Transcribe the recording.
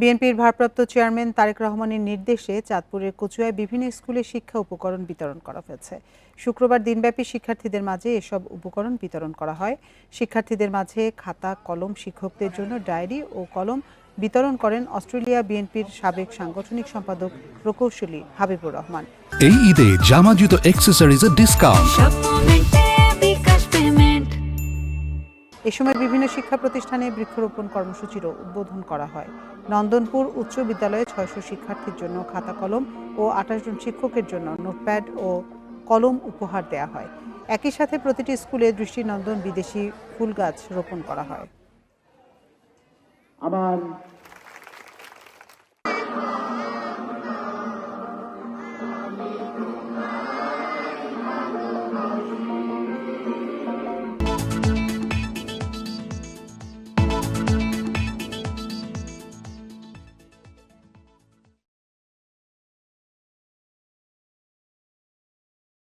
বিএনপির ভারপ্রাপ্ত চেয়ারম্যান তারেক রহমানের নির্দেশে চাঁদপুরের কচুয়ায় বিভিন্ন স্কুলে শিক্ষা উপকরণ বিতরণ করা হয়েছে। শুক্রবার দিনব্যাপী শিক্ষার্থীদের মাঝে এসব উপকরণ বিতরণ করা হয়। শিক্ষার্থীদের মাঝে খাতা, কলম, শিক্ষকদের জন্য ডায়েরি ও কলম বিতরণ করেন অস্ট্রেলিয়া বিএনপির সাবেক সাংগঠনিক সম্পাদক প্রকৌশলী হাবিবুর রহমান। এই ঈদে জামা জুতো অ্যাকসেসরিজের ডিসকাউন্ট। এ সময় বিভিন্ন শিক্ষা প্রতিষ্ঠানে বৃক্ষরোপণ কর্মসূচিরও উদ্বোধন করা হয়। নন্দনপুর উচ্চ বিদ্যালয়ে 600 শিক্ষার্থীর জন্য খাতা কলম ও 28 জন শিক্ষকের জন্য নোটপ্যাড ও কলম উপহার দেয়া হয়। একই সাথে প্রতিটি স্কুলে দৃষ্টিনন্দন বিদেশি ফুল গাছ রোপণ করা হয়।